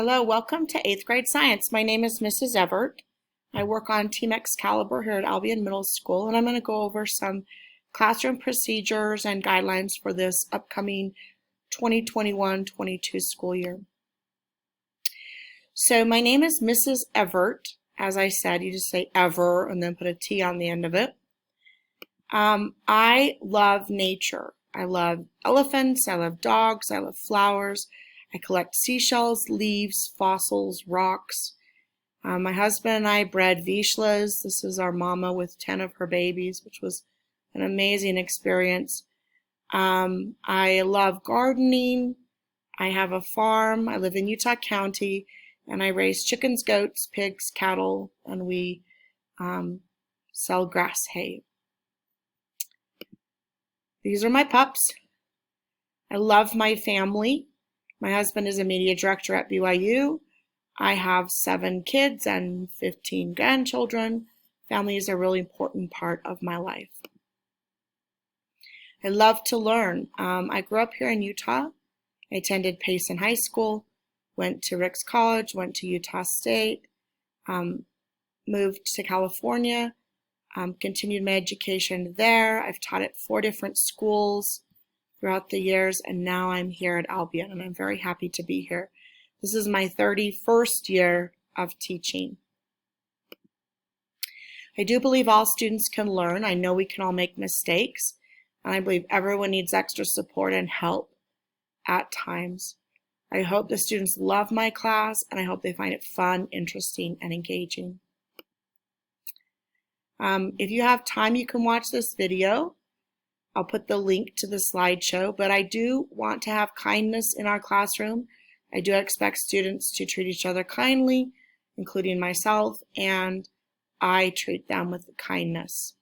Hello, welcome to 8th grade science. My name is Mrs. Everett. I work on Team Excalibur here at Albion Middle School, and I'm going to go over some classroom procedures and guidelines for this upcoming 2021-22 school year. So my name is Mrs. Everett. As I said, you just say ever and then put a T on the end of it. I love nature. I love elephants, I love dogs, I love flowers. I collect seashells, leaves, fossils, rocks. My husband and I bred Vizslas. This is our mama with 10 of her babies, which was an amazing experience. I love gardening. I have a farm. I live in Utah County, and I raise chickens, goats, pigs, cattle, and we sell grass hay. These are my pups. I love my family. My husband is a media director at BYU. I have 7 kids and 15 grandchildren. Family is a really important part of my life. I love to learn. I grew up here in Utah. I attended Payson High School, went to Ricks College, went to Utah State, moved to California, continued my education there. I've taught at 4 different schools throughout the years, and now I'm here at Albion, and I'm very happy to be here. This is my 31st year of teaching. I do believe all students can learn. I know we can all make mistakes, and I believe everyone needs extra support and help at times. I hope the students love my class, and I hope they find it fun, interesting, and engaging. If you have time, you can watch this video. I'll put the link to the slideshow, but I do want to have kindness in our classroom. I do expect students to treat each other kindly, including myself, and I treat them with kindness.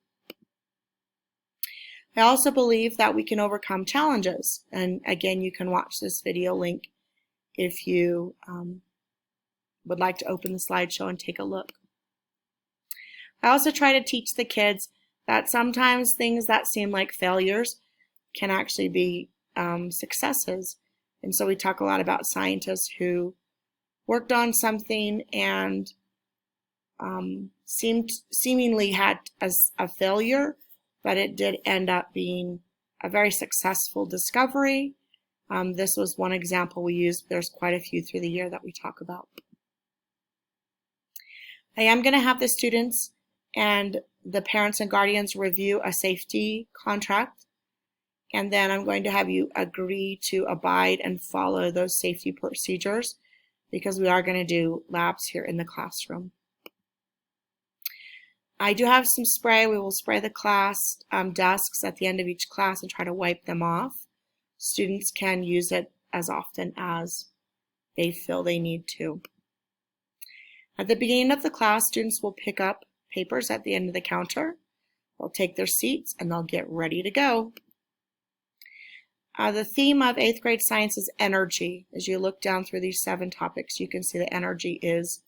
I also believe that we can overcome challenges, and again, you can watch this video link if you would like to open the slideshow and take a look. I also try to teach the kids that sometimes things that seem like failures can actually be successes. And so we talk a lot about scientists who worked on something and seemingly had a failure, but it did end up being a very successful discovery. This was one example we used. There's quite a few through the year that we talk about. I am going to have the students and the parents and guardians review a safety contract, and then I'm going to have you agree to abide and follow those safety procedures because we are going to do labs here in the classroom. I do have some spray. We will spray the class desks at the end of each class and try to wipe them off. Students can use it as often as they feel they need to. At the beginning of the class, students will pick up papers at the end of the counter. They'll take their seats and they'll get ready to go. The theme of 8th grade science is energy. As you look down through these 7 topics, you can see that energy is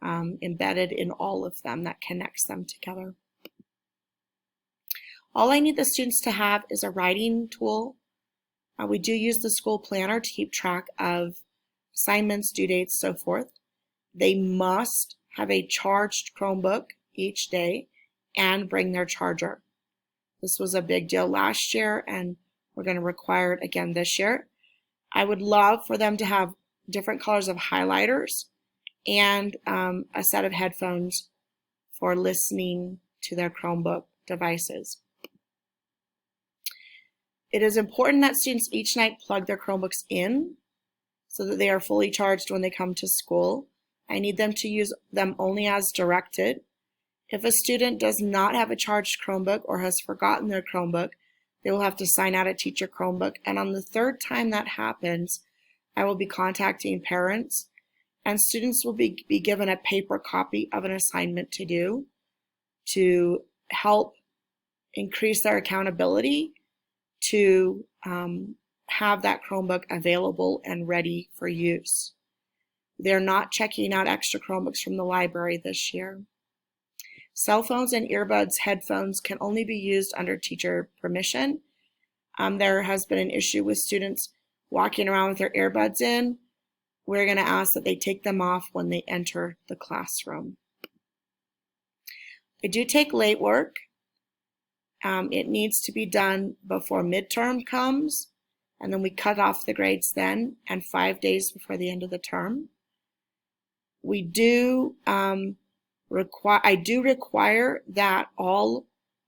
embedded in all of them that connects them together. All I need the students to have is a writing tool. We do use the school planner to keep track of assignments, due dates, so forth. They must have a charged Chromebook each day and bring their charger. This was a big deal last year, and we're going to require it again this year. I would love for them to have different colors of highlighters and a set of headphones for listening to their Chromebook devices. It is important that students each night plug their Chromebooks in so that they are fully charged when they come to school. I need them to use them only as directed. If a student does not have a charged Chromebook or has forgotten their Chromebook, they will have to sign out a teacher Chromebook. And on the 3rd time that happens, I will be contacting parents, and students will be given a paper copy of an assignment to do to help increase their accountability to have that Chromebook available and ready for use. They're not checking out extra Chromebooks from the library this year. Cell phones and earbuds, headphones can only be used under teacher permission. There has been an issue with students walking around with their earbuds in we're going to ask that they take them off when they enter the classroom. I do take late work. It needs to be done before midterm comes, and then we cut off the grades then, and 5 days before the end of the term. We do I do require that all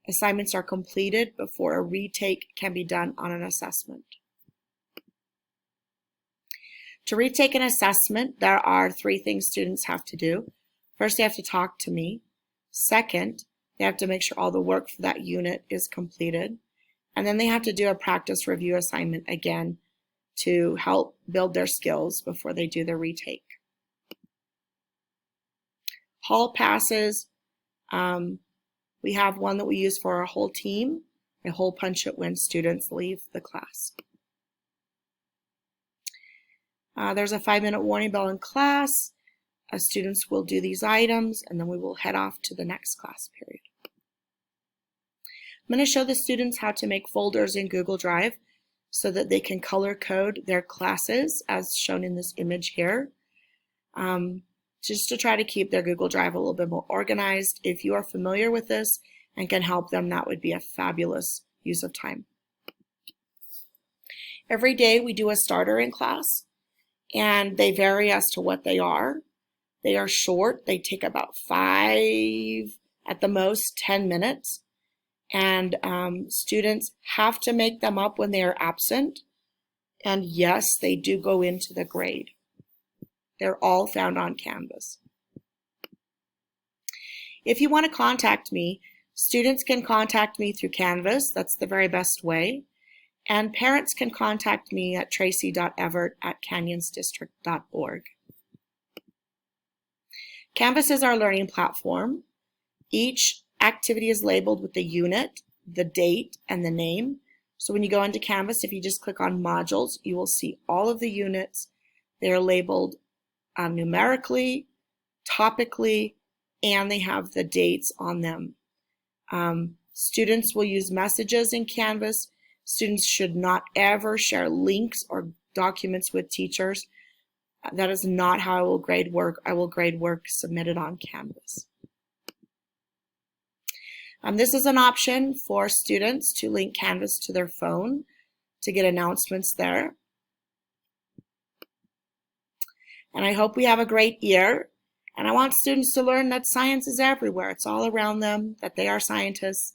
assignments are completed before a retake can be done on an assessment. To retake an assessment, there are 3 things students have to do. First, they have to talk to me. Second, they have to make sure all the work for that unit is completed. And then they have to do a practice review assignment again to help build their skills before they do the retake. Hall passes, we have one that we use for our whole team. I hole punch it when students leave the class. There's a 5-minute warning bell in class. Students will do these items, and then we will head off to the next class period. I'm going to show the students how to make folders in Google Drive so that they can color code their classes as shown in this image here. Just to try to keep their Google Drive a little bit more organized. If you are familiar with this and can help them, that would be a fabulous use of time. Every day we do a starter in class, and they vary as to what they are. They are short. They take about 5, at the most 10 minutes. And students have to make them up when they are absent. And yes, they do go into the grade. They're all found on Canvas. If you want to contact me, students can contact me through Canvas. That's the very best way. And parents can contact me at tracy.everett@canyonsdistrict.org. Canvas is our learning platform. Each activity is labeled with the unit, the date, and the name. So when you go into Canvas, if you just click on modules, you will see all of the units. They are labeled numerically, topically, and they have the dates on them. Students will use messages in Canvas. Students should not ever share links or documents with teachers. That is not how I will grade work. I will grade work submitted on Canvas. This is an option for students to link Canvas to their phone to get announcements there. And I hope we have a great year. And I want students to learn that science is everywhere. It's all around them, that they are scientists,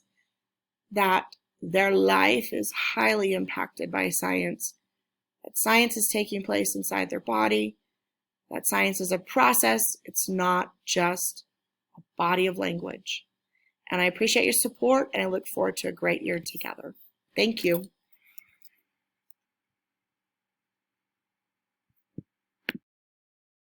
that their life is highly impacted by science, that science is taking place inside their body, that science is a process. It's not just a body of language. And I appreciate your support, and I look forward to a great year together. Thank you.